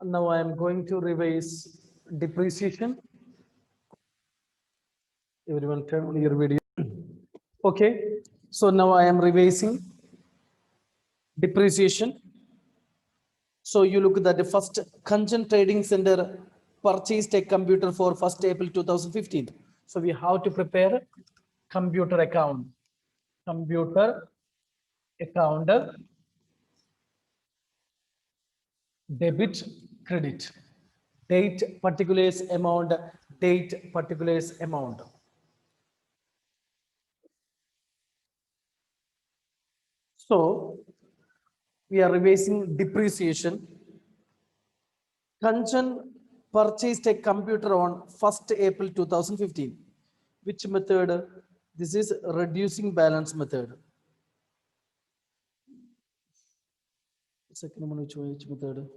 Now I am going to revise depreciation. Everyone turn on your video. Okay, so now I am revising depreciation. So you look at the first Kanjan Trading Center purchased a computer for 1st April 2015. So we have to prepare computer account. Computer account, debit, credit. Date, particulars, amount, date, particulars, amount. So we are revising depreciation. Kanchan purchased a computer on 1st April 2015. Which method? This is reducing balance method. Second one, which method?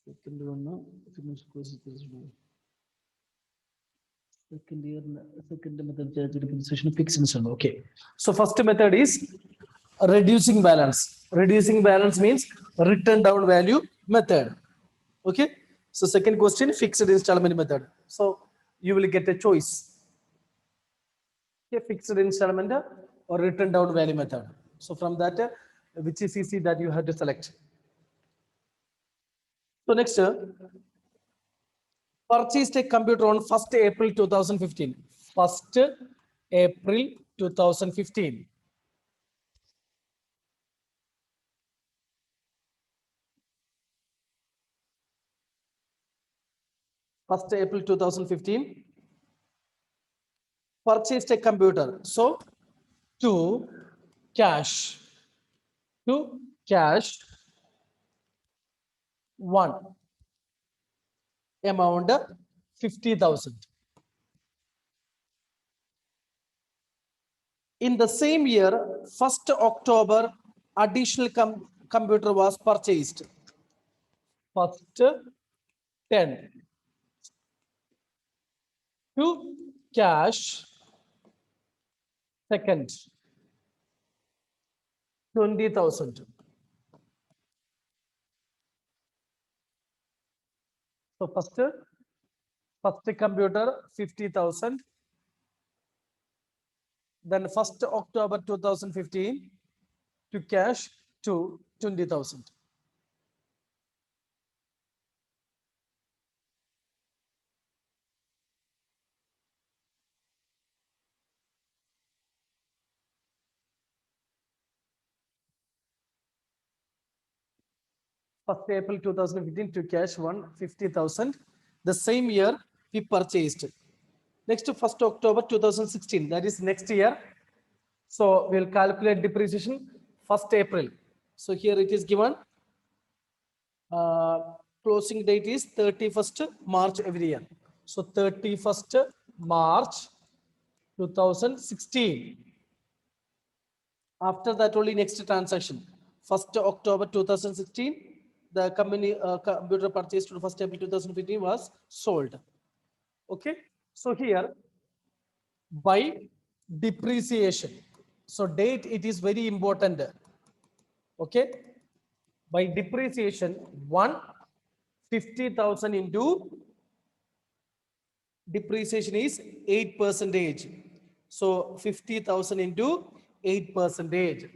Second one, second year, second method, depreciation fixed installment. Okay. So first method is reducing balance. Reducing balance means written down value method. Okay. So second question, fixed installment method. So you will get a choice. Okay, fixed installment or written down value method. So from that, which is easy that you have to select. So next, purchased a computer on 1st April 2015. 1st April 2015. First April 2015, purchased a computer. So to cash, to cash one amount 50,000. In the same year, 1st October, additional computer was purchased. First 10 to cash second 20,000. So first computer 50,000. Then 1st October 2015 to cash to 20,000. First April 2015 to cash 150,000. The same year we purchased. Next to 1st October 2016, that is next year. So we'll calculate depreciation 1st April. So here it is given. Closing date is 31st March every year. So 31st March 2016. After that only next transaction. 1st October 2016, the company computer purchased on 1st April 2015 was sold. Okay. So here by depreciation. So date, it is very important. Okay. By depreciation, 150,000 into depreciation is 8%. So 50,000 into 8%,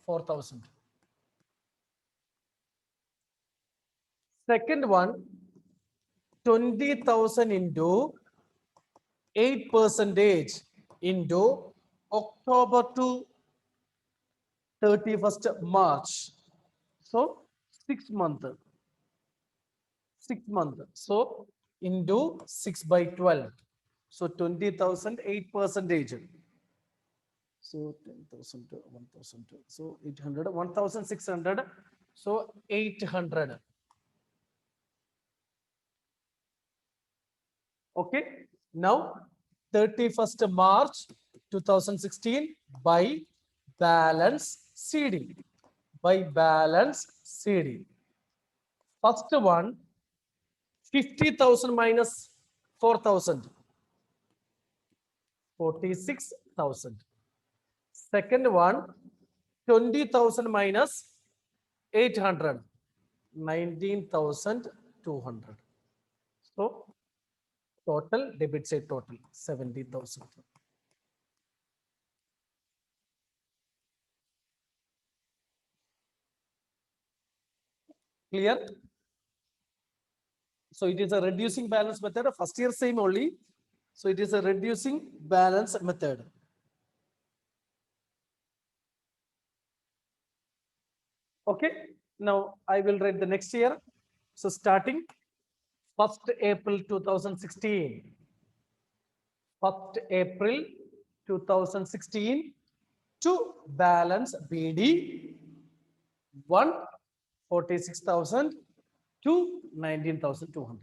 4,000. Second one, 20,000 into 8% into October to 31st March. So 6 months. 6 months. So into 6 by 12. So 20,000, 8%. So 10,000 to 1,000. So 800, 1,600. So 800. Okay. Now 31st March 2016 by balance CD. By balance CD. First one, 50,000 minus 4,000. 46,000. Second one, 20,000 minus 800. 19,200. So total debit side total 70,000. Clear? So it is a reducing balance method. First year same only. So it is a reducing balance method. Okay. Now I will write the next year. So starting 1st April 2016. 1st April 2016 to balance BD 146,000 to 19,200.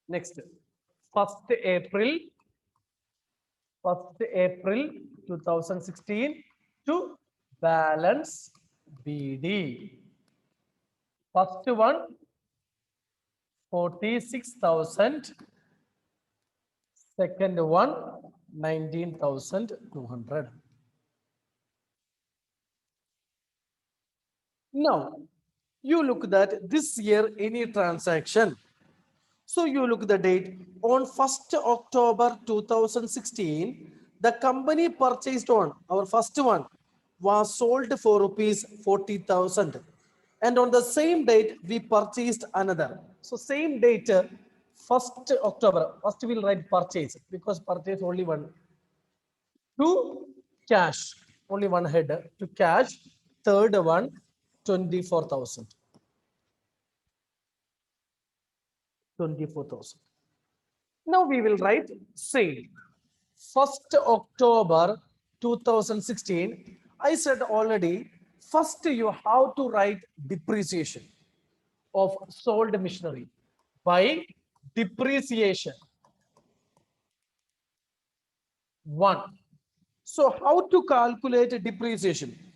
Next, 1st April, 1st April 2016 to balance BD. First one 46,000. Second one 19,200. Now you look that this year any transaction. So you look the date on 1st October 2016, the company purchased on our first one was sold for rupees 40,000. And on the same date, we purchased another. So same date, 1st October, first we'll write purchase because purchase only one. To cash, only one header to cash. Third one, 24,000. 24,000. Now we will write sale. 1st October 2016. I said already, first you have to write depreciation of sold machinery by depreciation. One. So how to calculate depreciation?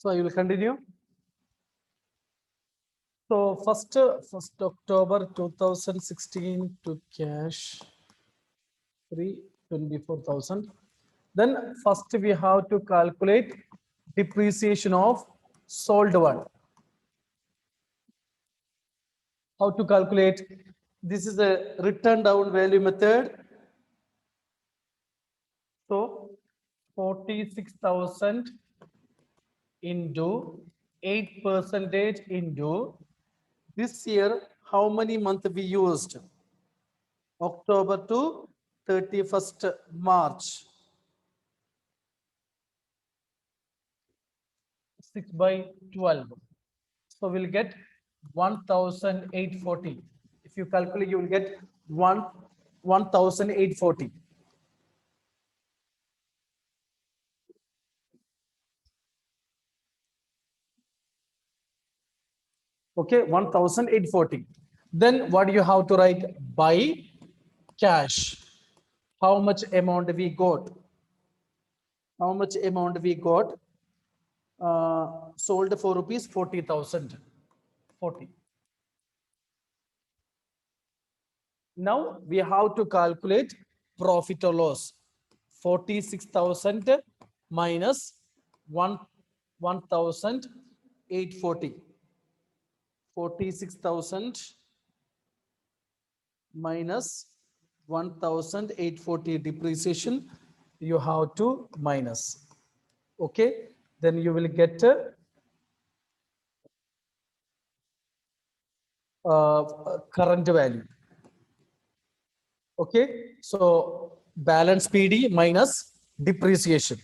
So I will continue. So first October 2016 to cash 324,000. Then first we have to calculate depreciation of sold one. How to calculate? This is a written down value method. So 46,000 into 8% into this year, how many months we used? October to 31st March. 6 by 12. So we'll get 1,840. If you calculate, you will get 1,840. Okay, 1,840. Then what do you have to write? By cash. How much amount we got? How much amount we got? Sold for rupees 40,000. 40. Now we have to calculate profit or loss. 46,000 minus 1,840. 46,000 minus 1,840 depreciation you have to minus. Okay, then you will get current value. Okay, so balance PD minus depreciation,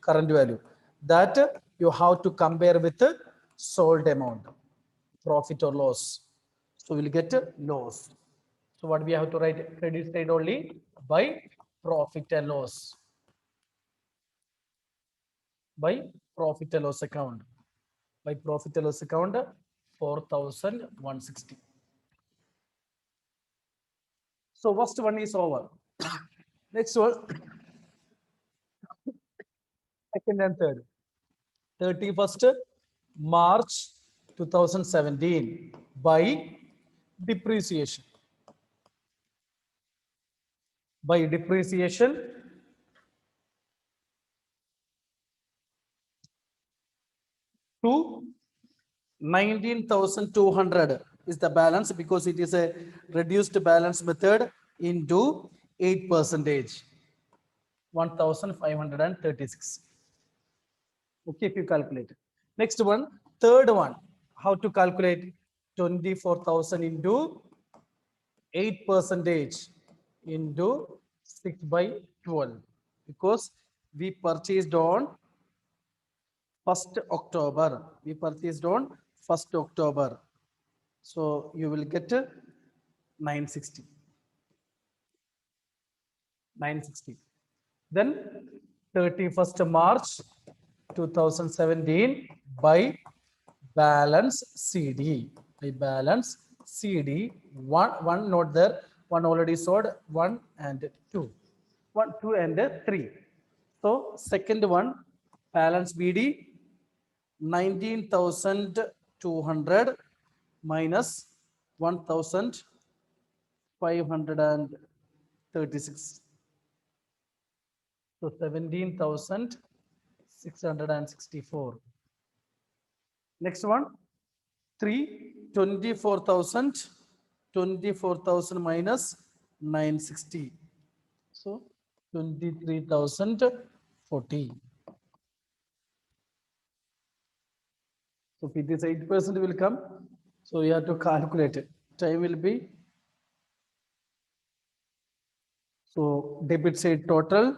current value, that you have to compare with the sold amount, profit or loss. So we'll get loss. So what we have to write? Credit side only by profit and loss. By profit and loss account. By profit and loss account, 4,160. So first one is over. Next one, second and third. 31st March 2017 by depreciation. By depreciation, 19,200 is the balance because it is a reduced balance method into 8%. 1,536. Okay, if you calculate. Next one, third one, how to calculate 24,000 into 8% into 6 by 12 because we purchased on 1st October. We purchased on 1st October. So you will get 960. 960. Then 31st March 2017 by balance CD. By balance CD. One not there. One already sold. 1 and 2. 1, 2 and 3. So second one, balance BD 19,200 minus 1,536. So 17,664. Next one, 24,000. 24,000 minus 960. So 23,040. So if this 8% will come, so you have to calculate it. Time will be, so debit side total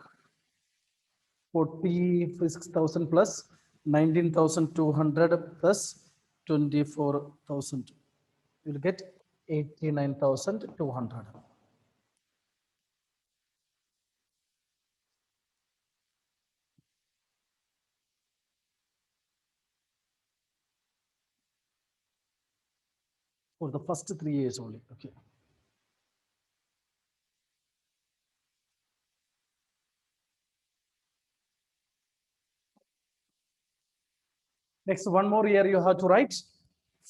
46,000 plus 19,200 plus 24,000. You will get 89,200. For the first 3 years only. Okay. Next, one more year you have to write.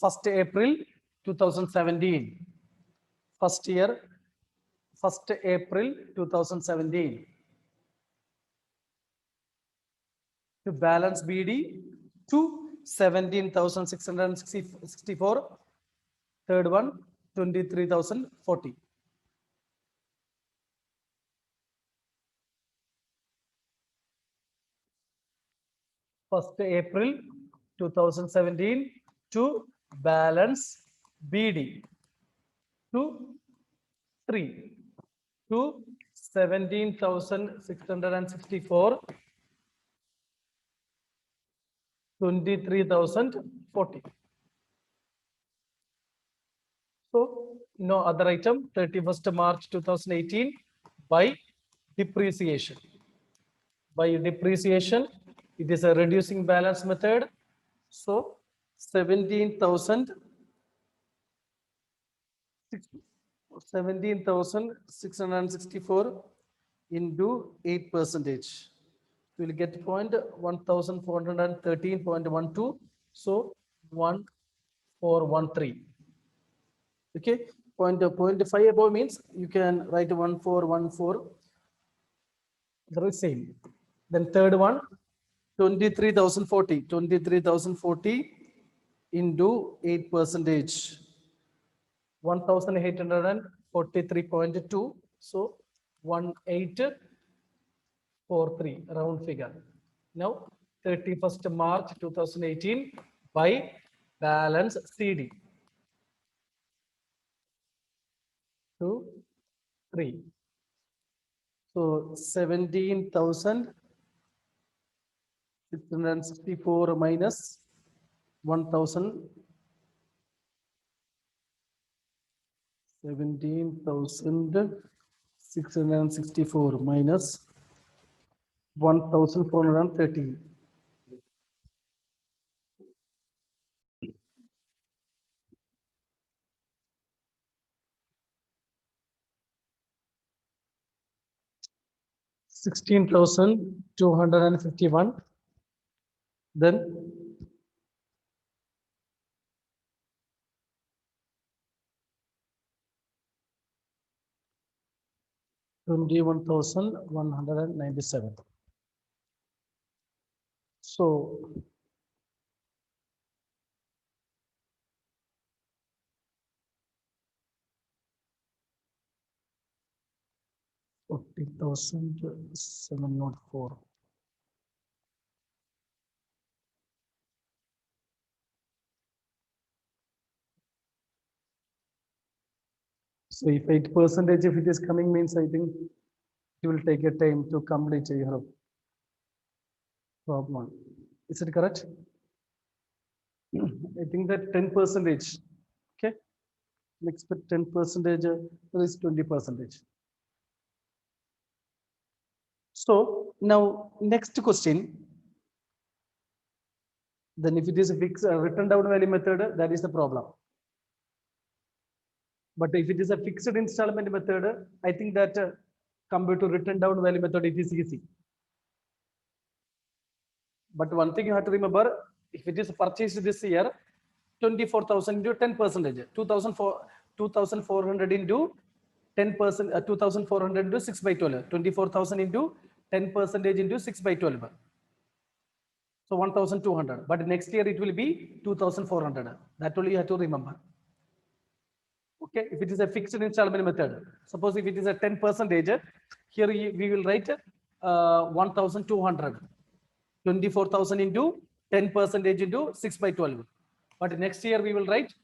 1st April 2017. First year, 1st April 2017. To balance BD to 17,664. Third one, 23,040. First April 2017 to balance BD to 3 to 17,664, 23,040. So no other item. 31st March 2018 by depreciation. By depreciation, it is a reducing balance method. So 17,664 into 8%. You will get point 1,413.12. So 1413. Okay, point 0.5 above means you can write 1414. The same. Then third one, 23,040. 23,040 into 8%. 1,843.2. So 1843 round figure. Now 31st March 2018 by balance CD. 2, 3. So 17,664 minus 1,000. 17,664 minus 1,430. 16,251. Then 21,197. So 40,704. So if 8%, if it is coming, means I think it will take a time to complete your problem. Is it correct? I think that 10%. Okay. Expect 10%, is 20%. So now next question. Then if it is a fixed written down value method, that is the problem. But if it is a fixed installment method, I think that compared to written down value method, it is easy. But one thing you have to remember, if it is purchased this year, 24,000 into 10%, 2,400 into 10%, 2,400 into 6 by 12, 24,000 into 10% into 6 by 12. So 1,200. But next year it will be 2,400. That only you have to remember. Okay, if it is a fixed installment method, suppose if it is a 10%, here we will write 1,200. 24,000 into 10% into 6 by 12. But next year we will write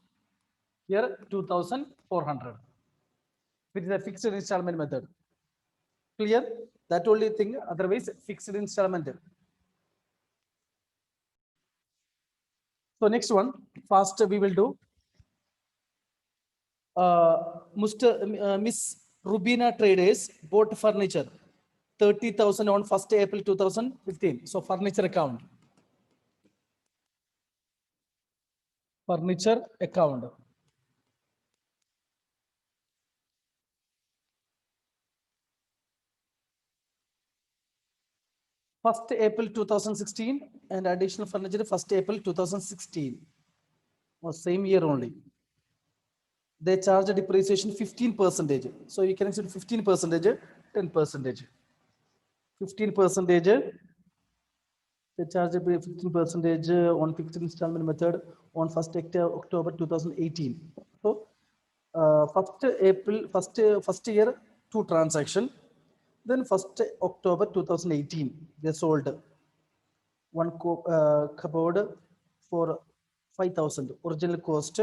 here 2,400. It is a fixed installment method. Clear? That only thing, otherwise fixed installment. So next one, fast we will do. Miss Rubina Traders bought furniture 30,000 on 1st April 2015. So furniture account. Furniture account. 1st April 2016 and additional furniture 1st April 2016 or same year only. They charge a depreciation 15%. So you can consider 15%, 10%. 15%, they charge a 15% on fixed installment method on 1st October 2018. So 1st April, first year, 2 transaction. Then 1st October 2018, they sold one cupboard for 5,000 original cost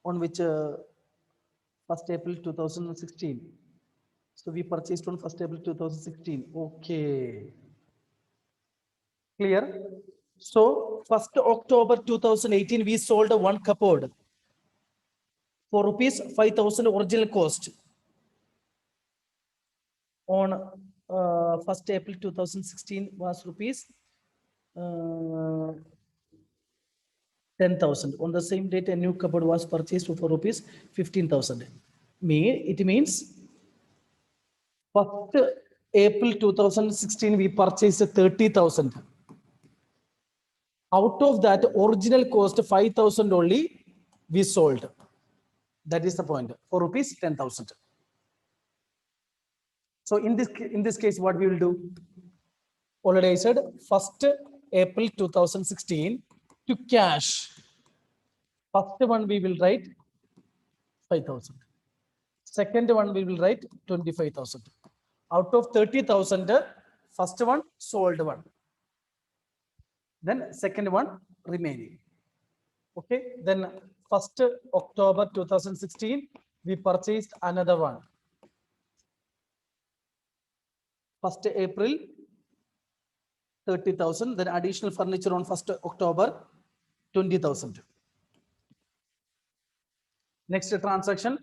on which 1st April 2016. So we purchased on 1st April 2016. Okay. Clear? So 1st October 2018, we sold one cupboard for rupees 5,000 original cost. On 1st April 2016 was rupees 10,000. On the same date, a new cupboard was purchased for rupees 15,000. It means 1st April 2016, we purchased 30,000. Out of that, original cost 5,000 only we sold. That is the point, for rupees 10,000. So in this case, what we will do? Already I said 1st April 2016 to cash. First one we will write 5,000. Second one we will write 25,000. Out of 30,000, first one sold one. Then second one remaining. Okay. Then 1st October 2016, we purchased another one. 1st April 30,000. Then additional furniture on 1st October 20,000. Next transaction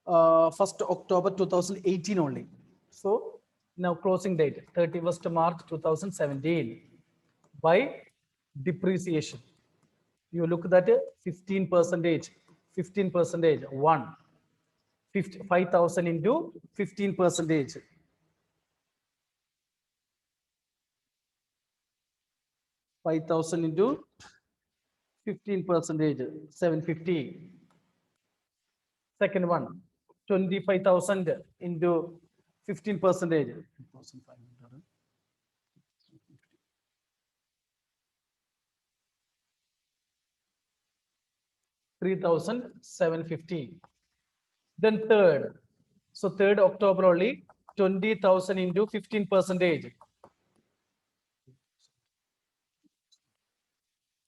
1st October 2018 only. So now closing date 31st March 2017 by depreciation. You look at 15%, 15%, 1. 5,000 into 15%. 5,000 into 15%, 750. Second one, 25,000 into 15%. 3,750. Then third, so 3rd October only 20,000 into 15%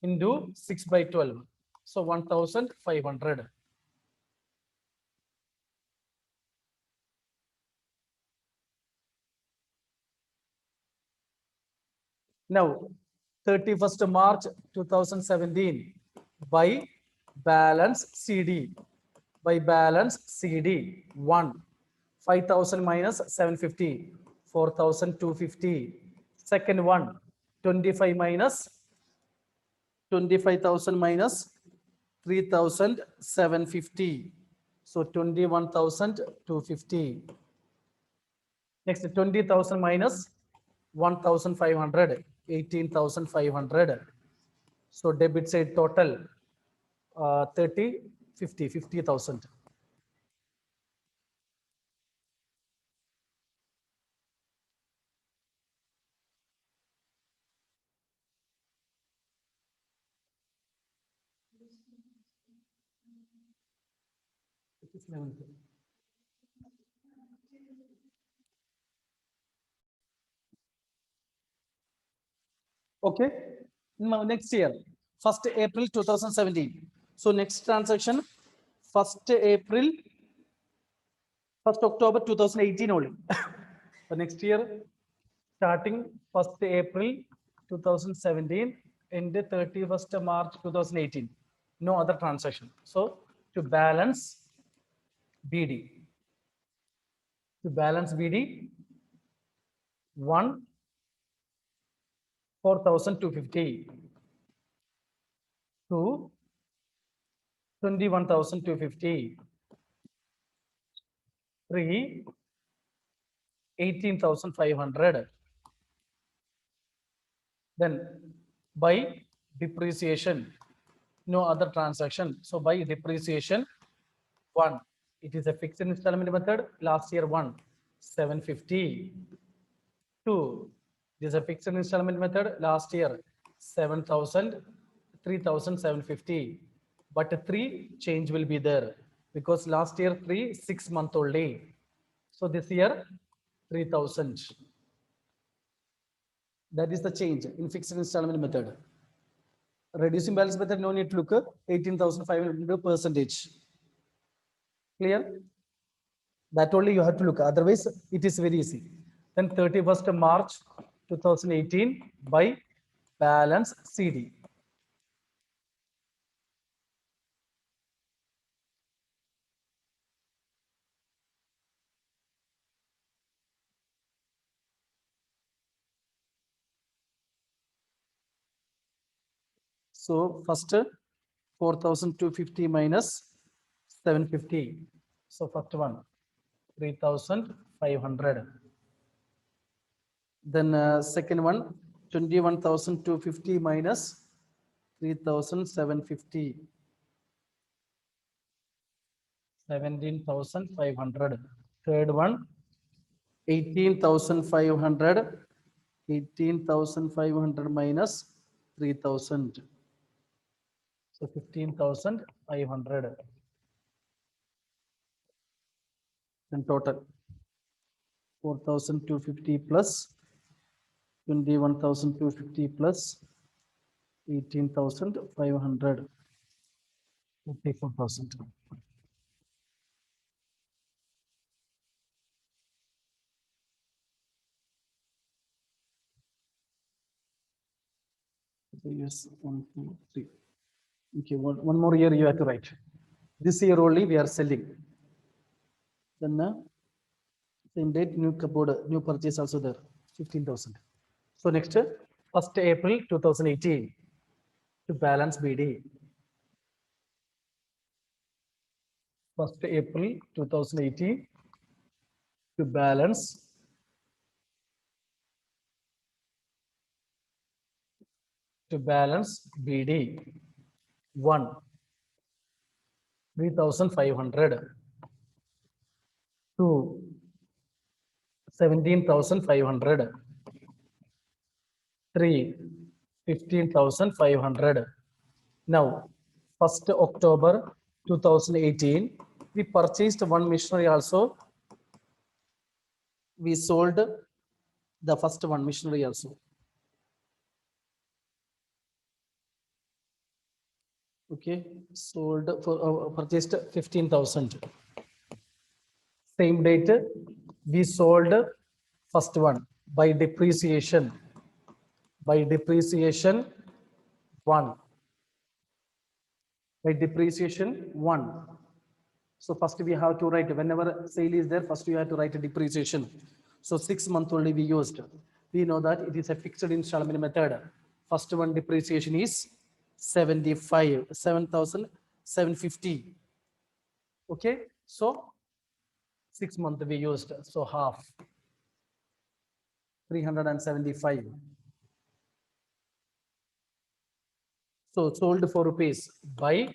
into 6 by 12. So 1,500. Now 31st March 2017 by balance CD. By balance CD 1. 5,000 minus 750, 4,250. Second one, 25 minus 25,000 minus 3,750. So 21,250. Next 20,000 minus 1,500, 18,500. So debit side total 30, 50, 50,000. Okay. Now next year, 1st April 2017. So next transaction, 1st April, 1st October 2018 only. So next year, starting 1st April 2017 and 31st March 2018. No other transaction. So to balance BD. To balance BD, 1, 4,250. 2, 21,250. 3, 18,500. Then by depreciation, no other transaction. So by depreciation, one, it is a fixed installment method. Last year, 750. Two, it is a fixed installment method. Last year, 7,000, 3,750. But three change will be there because last year, 6 month only. So this year, 3,000. That is the change in fixed installment method. Reducing balance method, no need to look 18,500 percentage. Clear? That only you have to look. Otherwise, it is very easy. Then 31st March 2018 by balance CD. So first 4,250 minus 750. So first one 3,500. Then second one 21,250 minus 3,750. 17,500. Third one 18,500. 18,500 minus 3,000. So 15,500. Then total 4,250 plus 21,250 plus 18,500. 54,000. So yes, 1, 2, 3. Okay, one more year you have to write. This year only we are selling. Then same date, new cupboard, new purchase also there, 15,000. So next, 1st April 2018 to balance BD. 1st April 2018 to balance BD. 1, 3,500. 2, 17,500. 3, 15,500. Now, 1st October 2018, we purchased one machinery also. We sold the first one machinery also. Okay, sold for purchased 15,000. Same date, we sold first one by depreciation. By depreciation, 1. By depreciation, 1. So first we have to write, whenever sale is there, first you have to write a depreciation. So 6 months only we used. We know that it is a fixed installment method. First one depreciation is 7,750. Okay, so 6 months we used, so half, 375. So sold for rupees by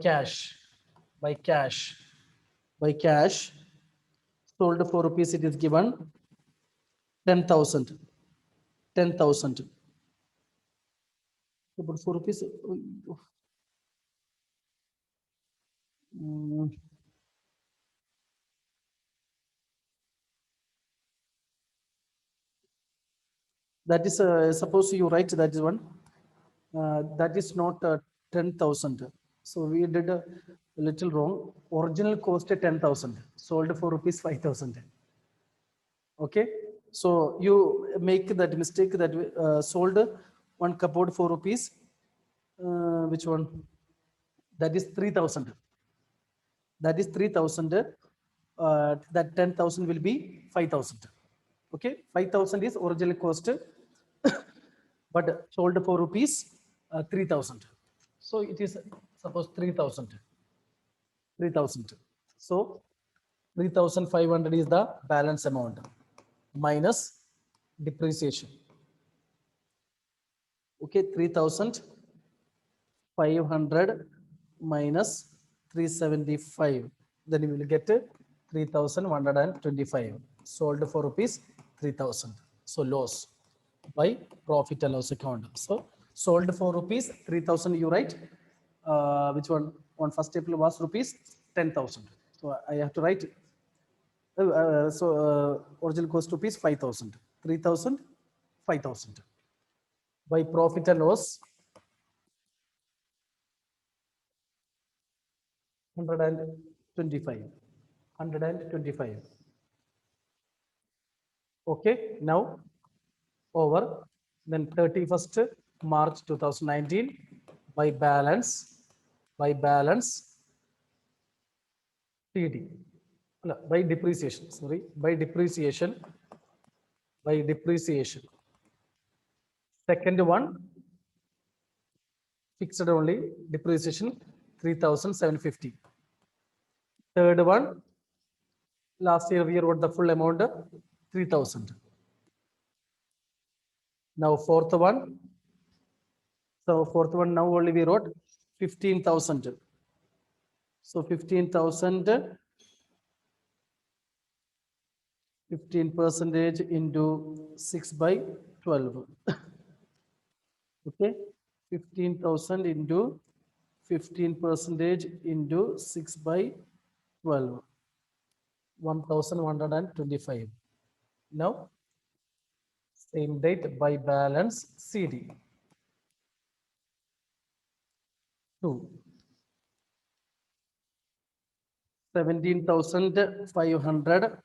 cash, by cash, by cash. Sold for rupees, it is given 10,000. 10,000. But for rupees, that is suppose you write that is one. That is not 10,000. So we did a little wrong. Original cost 10,000. Sold for rupees 5,000. Okay, so you make that mistake that sold one cupboard for rupees. Which one? That is 3,000. That is 3,000. That 10,000 will be 5,000. Okay, 5,000 is original cost, but sold for rupees 3,000. So it is suppose 3,000. 3,000. So 3,500 is the balance amount minus depreciation. Okay, 3,500 minus 375. Then you will get 3,125. Sold for rupees 3,000. So loss by profit and loss account. So sold for rupees 3,000. You write which one? On first table was rupees 10,000. So I have to write. Original cost rupees 5,000. 3,000, 5,000. By profit and loss 125. 125. Okay, now over. Then 31st March 2019 by balance TD. No, by depreciation. Sorry, by depreciation. Second one fixed only depreciation 3,750. Third one, last year we wrote the full amount 3,000. Now fourth one. So fourth one now only we wrote 15,000. So 15,000, 15% into 6 by 12. Okay, 15,000 into 15% into 6 by 12. 1,125. Now same date by balance CD. 2. 17,500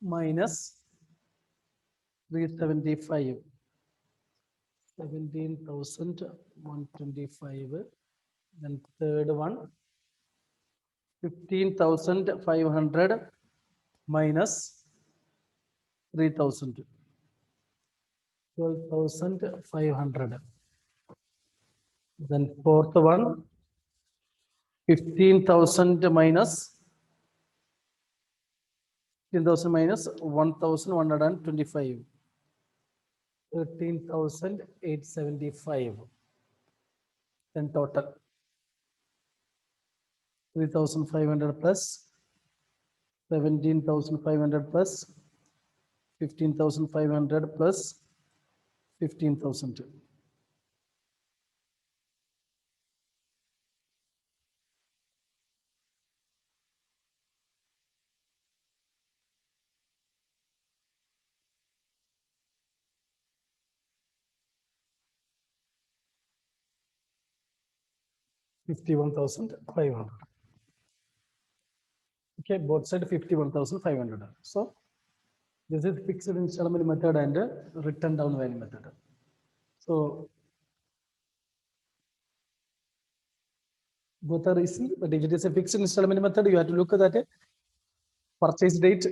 minus 375. 17,125. Then third one 15,500 minus 3,000. 12,500. Then fourth one 15,000 minus 15,000 minus 1,125. 13,875. Then total 3,500 plus 17,500 plus 15,500 plus 15,000. $51,500. Okay, both side 51,500. So this is fixed installment method and written down value method. So both are easy, but if it is a fixed installment method, you have to look at that purchase date.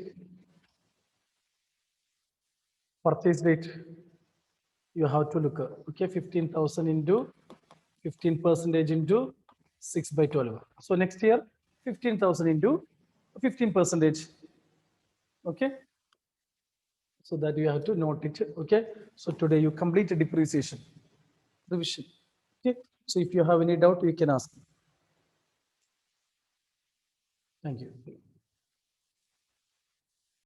You have to look at, okay, 15,000 into 15% into 6 by 12. So next year 15,000 into 15%. Okay, so that you have to note it. Okay, so today you complete depreciation revision. Okay, so if you have any doubt, you can ask. Thank you.